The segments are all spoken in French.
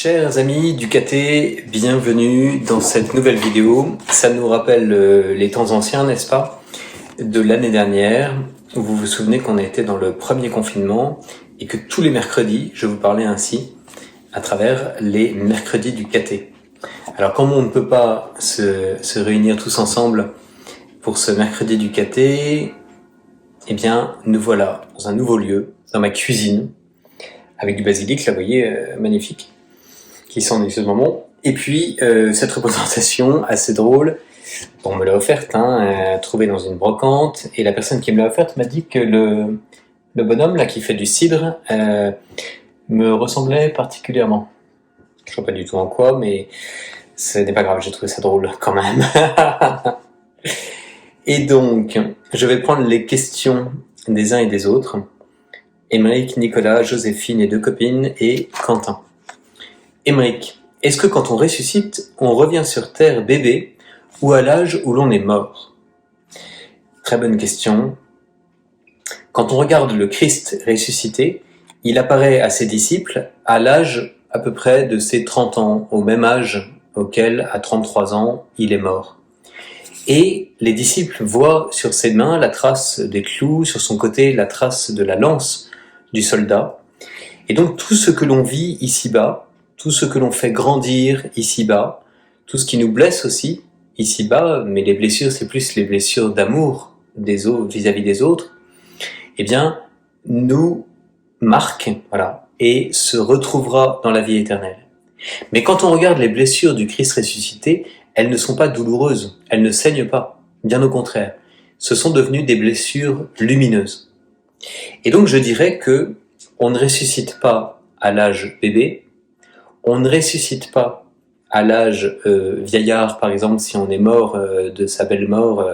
Chers amis du KT, bienvenue dans cette nouvelle vidéo. Ça nous rappelle les temps anciens, n'est-ce pas, de l'année dernière, où vous vous souvenez qu'on était dans le premier confinement et que tous les mercredis, je vous parlais ainsi à travers les mercredis du KT. Alors comme on ne peut pas se réunir tous ensemble pour ce mercredi du KT, eh bien nous voilà dans un nouveau lieu, dans ma cuisine, avec du basilic, là vous voyez, magnifique, qui sent délicieusement. Et puis cette représentation assez drôle, on me l'a offerte, trouvée dans une brocante, et la personne qui me l'a offerte m'a dit que le bonhomme là qui fait du cidre me ressemblait particulièrement. Je ne sais pas du tout en quoi, mais ce n'est pas grave, j'ai trouvé ça drôle quand même. Et donc, je vais prendre les questions des uns et des autres. Émeric, Nicolas, Joséphine et deux copines, et Quentin. Émeric, est-ce que quand on ressuscite, on revient sur Terre bébé ou à l'âge où l'on est mort? Très bonne question. Quand on regarde le Christ ressuscité, il apparaît à ses disciples à l'âge à peu près de ses 30 ans, au même âge auquel, à 33 ans, il est mort. Et les disciples voient sur ses mains la trace des clous, sur son côté la trace de la lance du soldat. Et donc tout ce que l'on vit ici-bas, tout ce que l'on fait grandir ici-bas, tout ce qui nous blesse aussi ici-bas, mais les blessures, c'est plus les blessures d'amour des autres, vis-à-vis des autres, eh bien, nous marque, voilà, et se retrouvera dans la vie éternelle. Mais quand on regarde les blessures du Christ ressuscité, elles ne sont pas douloureuses, elles ne saignent pas, bien au contraire. Ce sont devenues des blessures lumineuses. Et donc je dirais que on ne ressuscite pas à l'âge bébé, on ne ressuscite pas à l'âge vieillard, par exemple, si on est mort de sa belle mort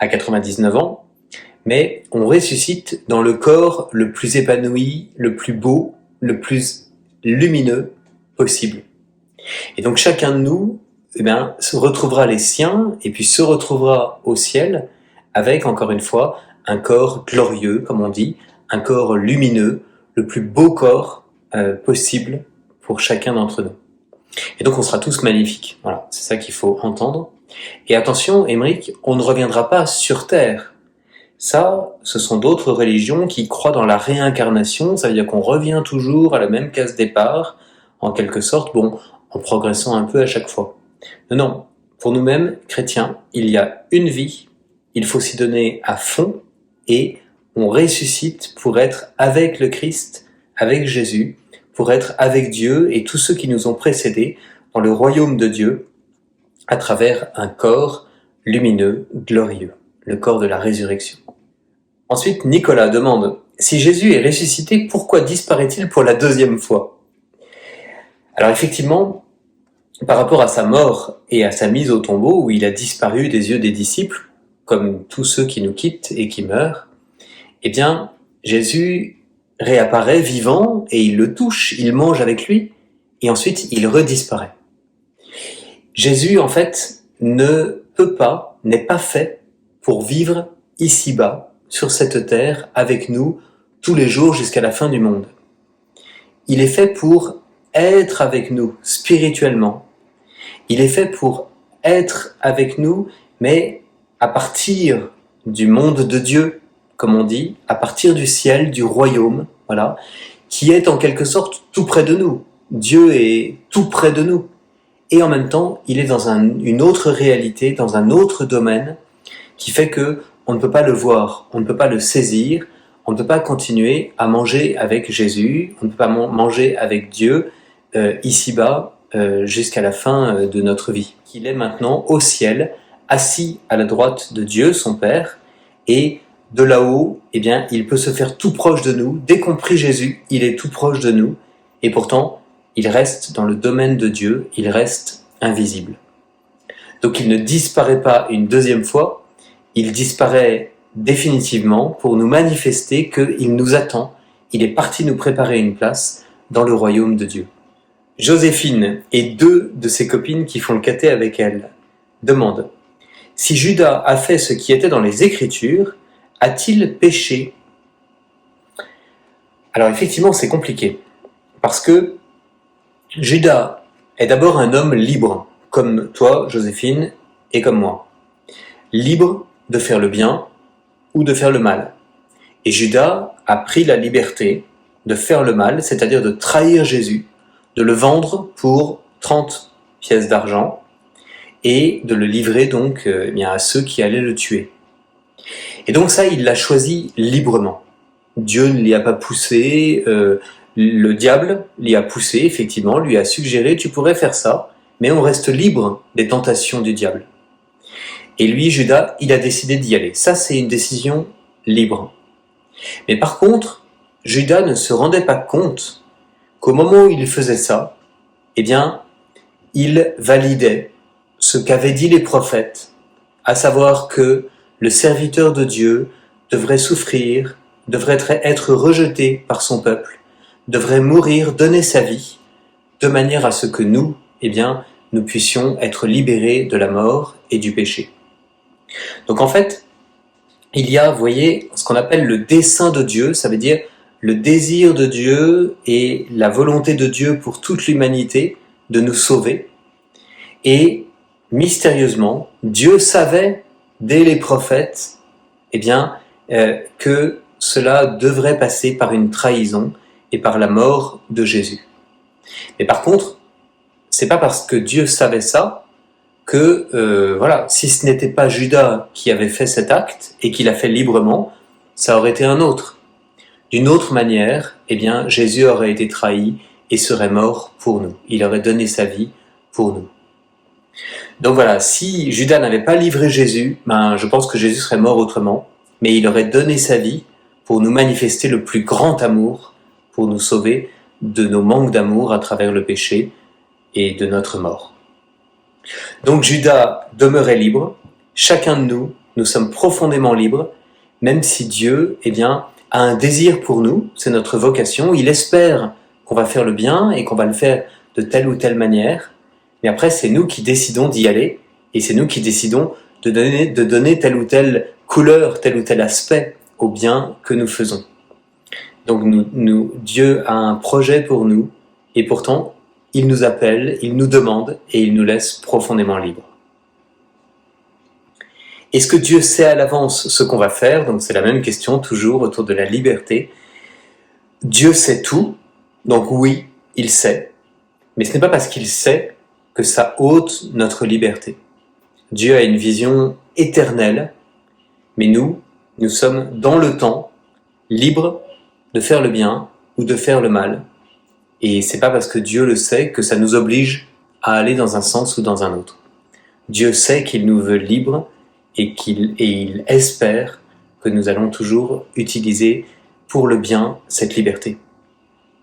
à 99 ans, mais on ressuscite dans le corps le plus épanoui, le plus beau, le plus lumineux possible. Et donc chacun de nous se retrouvera les siens et puis se retrouvera au ciel avec, encore une fois, un corps glorieux, comme on dit, un corps lumineux, le plus beau corps possible pour chacun d'entre nous. Et donc on sera tous magnifiques. Voilà, c'est ça qu'il faut entendre. Et attention, Émeric, on ne reviendra pas sur Terre. Ça, ce sont d'autres religions qui croient dans la réincarnation, ça veut dire qu'on revient toujours à la même case départ, en quelque sorte, bon, en progressant un peu à chaque fois. Non, pour nous-mêmes, chrétiens, il y a une vie, il faut s'y donner à fond, et on ressuscite pour être avec le Christ, avec Jésus, pour être avec Dieu et tous ceux qui nous ont précédés dans le royaume de Dieu, à travers un corps lumineux, glorieux, le corps de la résurrection. Ensuite, Nicolas demande, si Jésus est ressuscité, pourquoi disparaît-il pour la deuxième fois? Alors effectivement, par rapport à sa mort et à sa mise au tombeau, où il a disparu des yeux des disciples, comme tous ceux qui nous quittent et qui meurent, eh bien, Jésus réapparaît vivant et il le touche, il mange avec lui, et ensuite il redisparaît. Jésus, en fait, ne peut pas, n'est pas fait pour vivre ici-bas, sur cette terre, avec nous, tous les jours jusqu'à la fin du monde. Il est fait pour être avec nous spirituellement. Il est fait pour être avec nous, mais à partir du monde de Dieu, comme on dit, à partir du ciel, du royaume, voilà, qui est en quelque sorte tout près de nous. Dieu est tout près de nous. Et en même temps, il est dans une autre réalité, dans un autre domaine, qui fait que on ne peut pas le voir, on ne peut pas le saisir, on ne peut pas continuer à manger avec Jésus, on ne peut pas manger avec Dieu ici-bas jusqu'à la fin de notre vie. Il est maintenant au ciel, assis à la droite de Dieu, son Père, et de là-haut, eh bien, il peut se faire tout proche de nous. Dès qu'on prie Jésus, il est tout proche de nous, et pourtant, il reste dans le domaine de Dieu, il reste invisible. Donc il ne disparaît pas une deuxième fois, il disparaît définitivement pour nous manifester qu'il nous attend, il est parti nous préparer une place dans le royaume de Dieu. Joséphine et deux de ses copines qui font le caté avec elle demandent « Si Judas a fait ce qui était dans les Écritures, a-t-il péché ?» Alors effectivement, c'est compliqué, parce que Judas est d'abord un homme libre, comme toi, Joséphine, et comme moi. Libre de faire le bien ou de faire le mal. Et Judas a pris la liberté de faire le mal, c'est-à-dire de trahir Jésus, de le vendre pour 30 pièces d'argent et de le livrer donc à ceux qui allaient le tuer. Et donc ça, il l'a choisi librement. Dieu ne l'y a pas poussé, le diable l'y a poussé, effectivement, lui a suggéré « tu pourrais faire ça », mais on reste libre des tentations du diable. Et lui, Judas, il a décidé d'y aller. Ça, c'est une décision libre. Mais par contre, Judas ne se rendait pas compte qu'au moment où il faisait ça, il validait ce qu'avaient dit les prophètes, à savoir que le serviteur de Dieu devrait souffrir, devrait être rejeté par son peuple, devrait mourir, donner sa vie, de manière à ce que nous, nous puissions être libérés de la mort et du péché. Donc en fait, il y a, vous voyez, ce qu'on appelle le dessein de Dieu, ça veut dire le désir de Dieu et la volonté de Dieu pour toute l'humanité de nous sauver. Et mystérieusement, Dieu savait dès les prophètes que cela devrait passer par une trahison et par la mort de Jésus. Mais par contre, c'est pas parce que Dieu savait ça que, si ce n'était pas Judas qui avait fait cet acte et qui l'a fait librement, ça aurait été un autre. D'une autre manière, Jésus aurait été trahi et serait mort pour nous. Il aurait donné sa vie pour nous. Donc voilà, si Judas n'avait pas livré Jésus, je pense que Jésus serait mort autrement, mais il aurait donné sa vie pour nous manifester le plus grand amour, pour nous sauver de nos manques d'amour à travers le péché et de notre mort. Donc Judas demeurait libre, chacun de nous, nous sommes profondément libres, même si Dieu, a un désir pour nous, c'est notre vocation, il espère qu'on va faire le bien et qu'on va le faire de telle ou telle manière, mais après c'est nous qui décidons d'y aller, et c'est nous qui décidons de donner telle ou telle couleur, tel ou tel aspect au bien que nous faisons. Donc Dieu a un projet pour nous, et pourtant, il nous appelle, il nous demande, et il nous laisse profondément libres. Est-ce que Dieu sait à l'avance ce qu'on va faire? Donc c'est la même question, toujours autour de la liberté. Dieu sait tout, donc oui, il sait, mais ce n'est pas parce qu'il sait que ça ôte notre liberté. Dieu a une vision éternelle, mais nous sommes dans le temps, libres de faire le bien ou de faire le mal. Et c'est pas parce que Dieu le sait que ça nous oblige à aller dans un sens ou dans un autre. Dieu sait qu'il nous veut libres et il espère que nous allons toujours utiliser pour le bien cette liberté.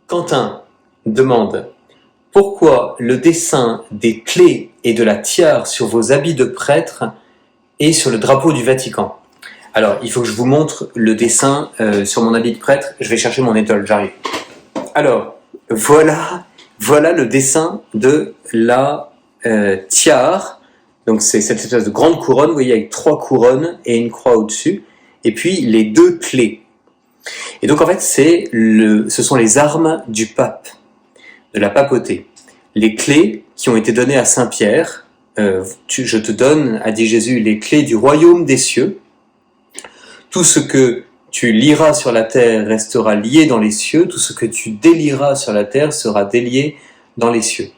Quentin demande « Pourquoi le dessin des clés et de la tiare sur vos habits de prêtre et sur le drapeau du Vatican ?» Alors, il faut que je vous montre le dessin sur mon habit de prêtre. Je vais chercher mon étole, j'arrive. Alors, voilà le dessin de la tiare. Donc c'est cette espèce de grande couronne, vous voyez, avec 3 couronnes et une croix au-dessus, et puis les 2 clés. Et donc en fait, ce sont les armes du pape, de la papauté. Les clés qui ont été données à Saint-Pierre, je te donne, a dit Jésus, les clés du royaume des cieux. Tout ce que tu lieras sur la terre restera lié dans les cieux, tout ce que tu délieras sur la terre sera délié dans les cieux.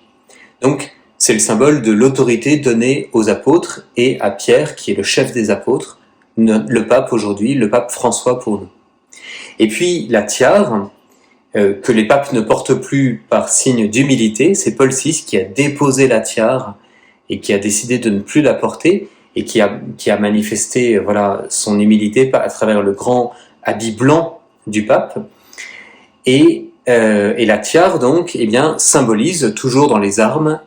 Donc, c'est le symbole de l'autorité donnée aux apôtres et à Pierre, qui est le chef des apôtres, le pape aujourd'hui, le pape François pour nous. Et puis la tiare, que les papes ne portent plus par signe d'humilité, c'est Paul VI qui a déposé la tiare et qui a décidé de ne plus la porter et qui a manifesté son humilité à travers le grand habit blanc du pape. Et la tiare donc symbolise toujours dans les armes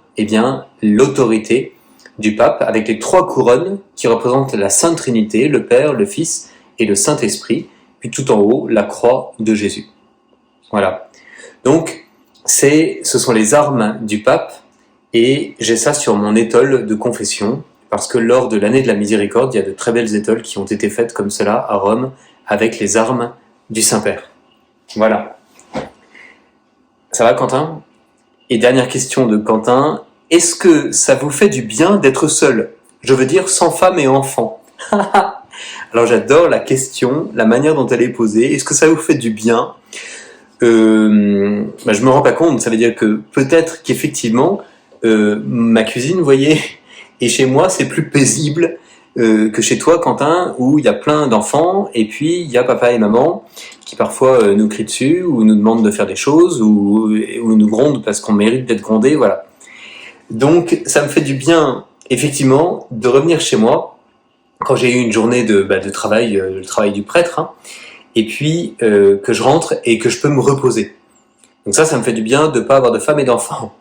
l'autorité du pape avec les 3 couronnes qui représentent la Sainte Trinité, le Père, le Fils et le Saint-Esprit, puis tout en haut la croix de Jésus. Voilà. Donc ce sont les armes du pape et j'ai ça sur mon étole de confession parce que lors de l'année de la miséricorde, il y a de très belles étoles qui ont été faites comme cela à Rome avec les armes du Saint-Père. Voilà. Ça va, Quentin ? Et dernière question de Quentin, est-ce que ça vous fait du bien d'être seul? Je veux dire sans femme et enfant. Alors j'adore la question, la manière dont elle est posée. Est-ce que ça vous fait du bien? Je me rends pas compte. Ça veut dire que peut-être qu'effectivement, ma cuisine, vous voyez, et chez moi, c'est plus paisible que chez toi, Quentin, où il y a plein d'enfants, et puis il y a papa et maman qui parfois nous crient dessus, ou nous demandent de faire des choses, ou nous grondent parce qu'on mérite d'être grondé, voilà. Donc ça me fait du bien, effectivement, de revenir chez moi, quand j'ai eu une journée de travail, le travail du prêtre, hein, et puis que je rentre et que je peux me reposer. Donc ça me fait du bien de ne pas avoir de femme et d'enfants.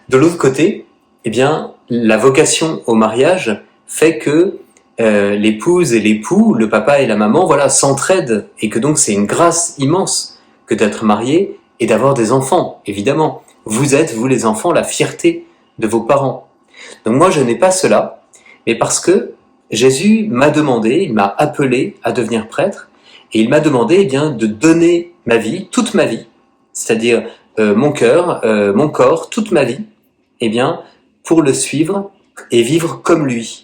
De l'autre côté, eh bien, la vocation au mariage fait que l'épouse et l'époux, le papa et la maman, voilà, s'entraident, et que donc c'est une grâce immense que d'être marié et d'avoir des enfants, évidemment. Vous êtes, vous les enfants, la fierté de vos parents. Donc moi, je n'ai pas cela, mais parce que Jésus m'a demandé, il m'a appelé à devenir prêtre, et il m'a demandé eh bien, de donner ma vie, toute ma vie, c'est-à-dire mon cœur, mon corps, toute ma vie, eh bien, pour le suivre et vivre comme lui.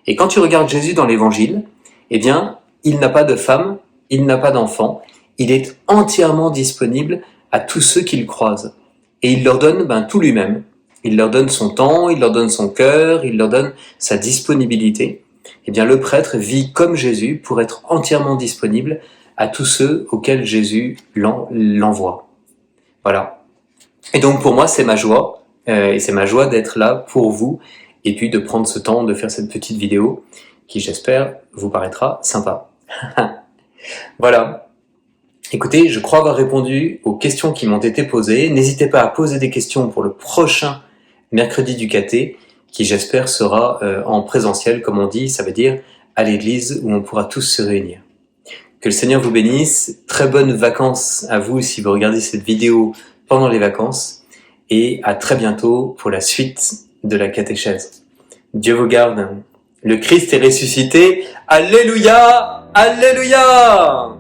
Et quand tu regardes Jésus dans l'Évangile, eh bien, il n'a pas de femme, il n'a pas d'enfant, il est entièrement disponible à tous ceux qu'il croise. Et il leur donne tout lui-même. Il leur donne son temps, il leur donne son cœur, il leur donne sa disponibilité. Eh bien, le prêtre vit comme Jésus pour être entièrement disponible à tous ceux auxquels Jésus l'envoie. Voilà. Et donc, pour moi, c'est ma joie, et c'est ma joie d'être là pour vous, et puis de prendre ce temps de faire cette petite vidéo, qui, j'espère, vous paraîtra sympa. Voilà. Écoutez, je crois avoir répondu aux questions qui m'ont été posées. N'hésitez pas à poser des questions pour le prochain mercredi du caté, qui j'espère sera en présentiel, comme on dit, ça veut dire à l'église où on pourra tous se réunir. Que le Seigneur vous bénisse, très bonnes vacances à vous si vous regardez cette vidéo pendant les vacances, et à très bientôt pour la suite de la catéchèse. Dieu vous garde, le Christ est ressuscité, Alléluia, Alléluia!